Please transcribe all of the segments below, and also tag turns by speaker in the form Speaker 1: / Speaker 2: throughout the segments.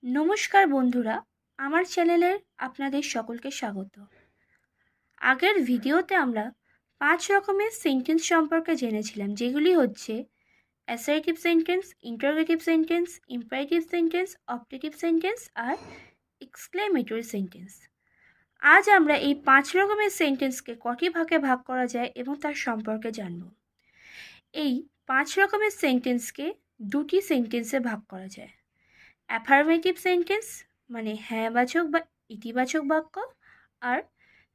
Speaker 1: নমস্কার বন্ধুরা, আমার চ্যানেলে আপনাদের সকলকে স্বাগত। আগের ভিডিওতে আমরা 5 রকমের সেন্টেন্স সম্পর্কে জেনেছিলাম, যেগুলি হচ্ছে assertive sentence, interrogative sentence, imperative sentence, objective sentence আর এক্সক্লেমেটরি সেন্টেন্স। আজ আমরা এই 5 রকমের সেন্টেন্সকে কটি ভাগে ভাগ করা যায় এবং তার সম্পর্কে জানব। এই 5 রকমের সেন্টেন্সকে দুটি সেন্টেন্সে ভাগ করা যায়। অ্যাফার্মেটিভ সেন্টেন্স মানে হ্যাঁবাচক বা ইতিবাচক বাক্য, আর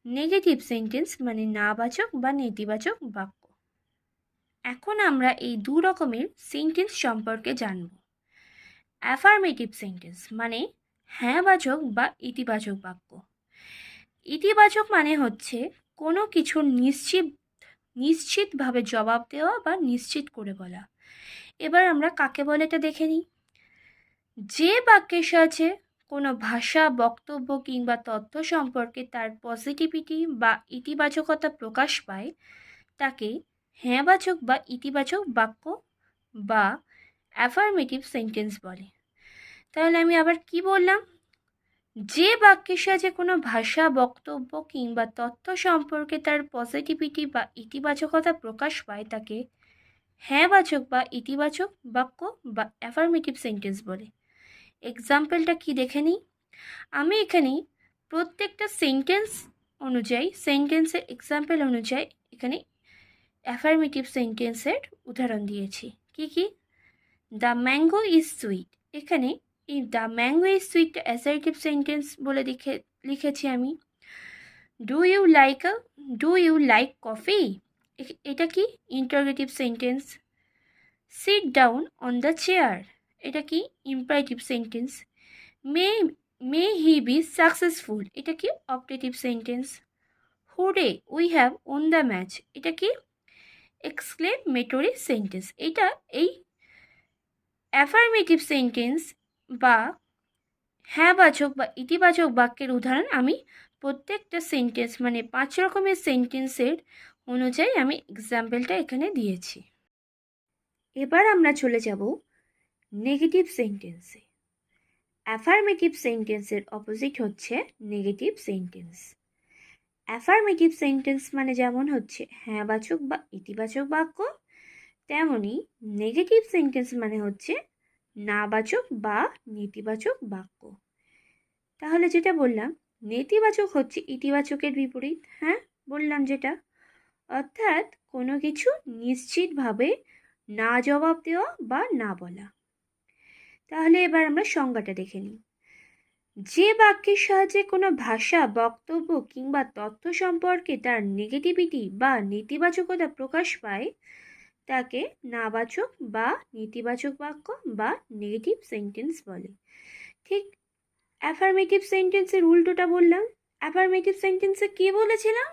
Speaker 1: নেগেটিভ সেন্টেন্স মানে নাবাচক বা নেতিবাচক বাক্য। এখন আমরা এই দু রকমের সেন্টেন্স সম্পর্কে জানব। অ্যাফার্মেটিভ সেন্টেন্স মানে হ্যাঁবাচক বা ইতিবাচক বাক্য। ইতিবাচক মানে হচ্ছে কোনো কিছুর নিশ্চিতভাবে জবাব দেওয়া বা নিশ্চিত করে বলা। এবার আমরা কাকে বলে এটা দেখে নিই। যে বাক্যের সাহায্যে কোনো ভাষা, বক্তব্য কিংবা তথ্য সম্পর্কে তার পজিটিভিটি বা ইতিবাচকতা প্রকাশ পায় তাকে হ্যাঁবাচক বা ইতিবাচক বাক্য বা অ্যাফার্মেটিভ সেন্টেন্স বলে। তাহলে আমি আবার কি বললাম? যে বাক্যের সাহায্যে কোনো ভাষা, বক্তব্য কিংবা তথ্য সম্পর্কে তার পজিটিভিটি বা ইতিবাচকতা প্রকাশ পায় তাকে হ্যাঁবাচক বা ইতিবাচক বাক্য বা অ্যাফার্মেটিভ সেন্টেন্স বলে। এক্সাম্পলটা কি দেখে নিই। আমি এখানে প্রত্যেকটা সেন্টেন্সের এক্সাম্পল অনুযায়ী এখানে অ্যাফার্মেটিভ সেন্টেন্সের উদাহরণ দিয়েছি। কি? The mango is sweet. এখানে এই the mango is sweet assertive sentence বলে লিখেছি আমি। Do you like coffee? এটা কি? Interrogative sentence. Sit down on the chair, এটা কি? Imperative sentence. May he be successful, এটা কি? Objective sentence. Hurray we have won the match, এটা কি? Exclamatory sentence. এটা এই অ্যাফার্মেটিভ সেন্টেন্স বা হ্যাঁবাচক বা ইতিবাচক বাক্যের উদাহরণ আমি প্রত্যেকটা সেন্টেন্স মানে 5 রকমের সেন্টেন্সের অনুযায়ী আমি এক্সাম্পলটা এখানে দিয়েছি। এবার আমরা চলে যাব নেগেটিভ সেন্টেন্সে। অ্যাফার্মেটিভ সেন্টেন্সের অপোজিট হচ্ছে নেগেটিভ সেন্টেন্স। অ্যাফার্মেটিভ সেন্টেন্স মানে যেমন হচ্ছে হ্যাঁবাচক বা ইতিবাচক বাক্য, তেমনি নেগেটিভ সেন্টেন্স মানে হচ্ছে নাবাচক বা নেতিবাচক বাক্য। তাহলে যেটা বললাম, নেতিবাচক হচ্ছে ইতিবাচকের বিপরীত। হ্যাঁ, বললাম যেটা, অর্থাৎ কোনো কিছু নিশ্চিতভাবে না জবাব দেওয়া বা না বলা। তাহলে এবার আমরা সংজ্ঞাটা দেখে নিই। যে বাক্যের সাহায্যে কোনো ভাষা, বক্তব্য কিংবা তথ্য সম্পর্কে তার নেগেটিভিটি বা নেতিবাচকতা প্রকাশ পায় তাকে নাবাচক বা নেতিবাচক বাক্য বা নেগেটিভ সেন্টেন্স বলে। ঠিক অ্যাফার্মেটিভ সেন্টেন্সের উল্টোটা বললাম। অ্যাফার্মেটিভ সেন্টেন্সে কি বলেছিলাম?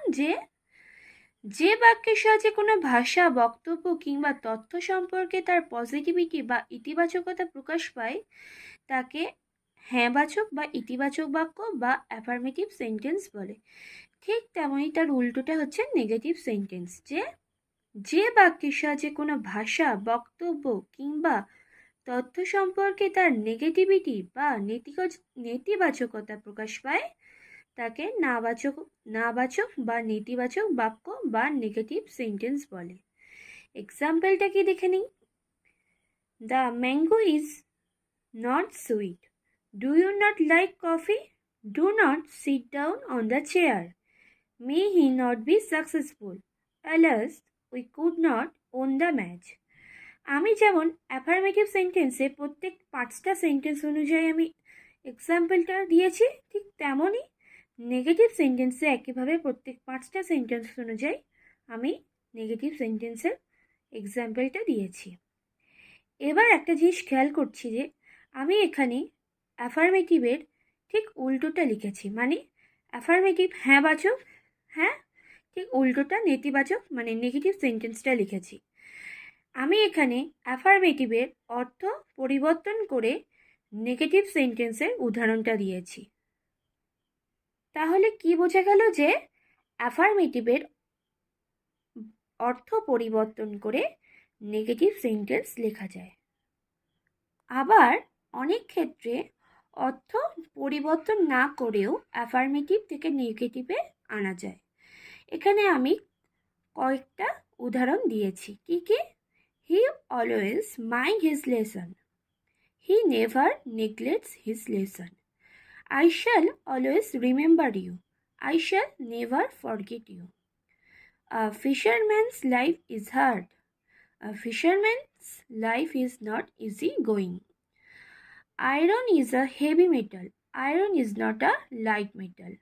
Speaker 1: যে বাক্যের সাহায্যে কোনো ভাষা, বক্তব্য কিংবা তথ্য সম্পর্কে তার পজিটিভিটি বা ইতিবাচকতা প্রকাশ পায় তাকে হ্যাঁবাচক বা ইতিবাচক বাক্য বা অ্যাফার্মেটিভ সেন্টেন্স বলে। ঠিক তেমনই তার উল্টোটা হচ্ছে নেগেটিভ সেন্টেন্স। যে বাক্যের সাহায্যে কোনো ভাষা, বক্তব্য কিংবা তথ্য সম্পর্কে তার নেগেটিভিটি বা নেতিবাচকতা প্রকাশ পায় তাকে নাবাচক বা নেতিবাচক বাক্য বা নেগেটিভ সেন্টেন্স বলে। এক্সাম্পলটা কি দেখে নিই। The mango is not sweet. Do you not like coffee? Do not sit down on the chair. May he not be successful. Alas we could not won the match. আমি যেমন affirmative সেন্টেন্সে প্রত্যেক 5টা sentence অনুযায়ী আমি এক্সাম্পলটা দিয়েছি, ঠিক তেমনই নেগেটিভ সেন্টেন্সে একইভাবে প্রত্যেক 5টা সেন্টেন্স অনুযায়ী আমি নেগেটিভ সেন্টেন্সের এক্সাম্পলটা দিয়েছি। এবার একটা জিনিস খেয়াল করছি যে আমি এখানে অ্যাফার্মেটিভের ঠিক উল্টোটা লিখেছি, মানে অ্যাফার্মেটিভ হ্যাঁবাচক, হ্যাঁ, ঠিক উল্টোটা নেতিবাচক মানে নেগেটিভ সেন্টেন্সটা লিখেছি। আমি এখানে অ্যাফার্মেটিভের অর্থ পরিবর্তন করে নেগেটিভ সেন্টেন্সের উদাহরণটা দিয়েছি। তাহলে কি বোঝা গেল? যে অ্যাফার্মেটিভের অর্থ পরিবর্তন করে নেগেটিভ সেন্টেন্স লেখা যায়। আবার অনেক ক্ষেত্রে অর্থ পরিবর্তন না করেও অ্যাফার্মেটিভ থেকে নেগেটিভে আনা যায়। এখানে আমি কয়েকটা উদাহরণ দিয়েছি। কি কি? He always mind his lesson, he never neglects his lesson, I shall always remember you, I shall never forget you. A fisherman's life is hard, a fisherman's life is not easy going. Iron is a heavy metal, iron is not a light metal.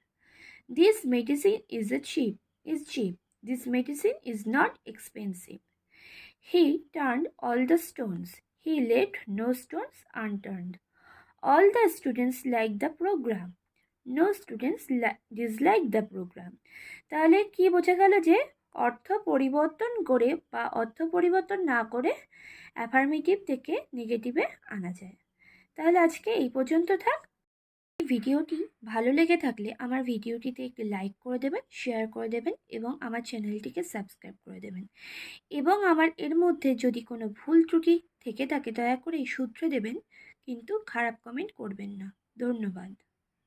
Speaker 1: This medicine is cheap, this medicine is not expensive. He turned all the stones, he left no stones unturned. All the students like the program, no students dislike the program. তাহলে কি বোঝা গেল যে অর্থ পরিবর্তন করে বা অর্থ পরিবর্তন না করে অ্যাফার্মেটিভ থেকে নেগেটিভে আনা যায়। তাহলে আজকে এই পর্যন্ত থাক। ভিডিওটি ভালো লেগে থাকলে আমার ভিডিওটিতে একটি লাইক করে দেবেন, শেয়ার করে দেবেন এবং আমার চ্যানেলটিকে সাবস্ক্রাইব করে দেবেন। এবং আমার এর মধ্যে যদি কোনো ভুল ত্রুটি থেকে থাকে দয়া করে শুধরে দেবেন, কিন্তু খারাপ কমেন্ট করবেন না। ধন্যবাদ।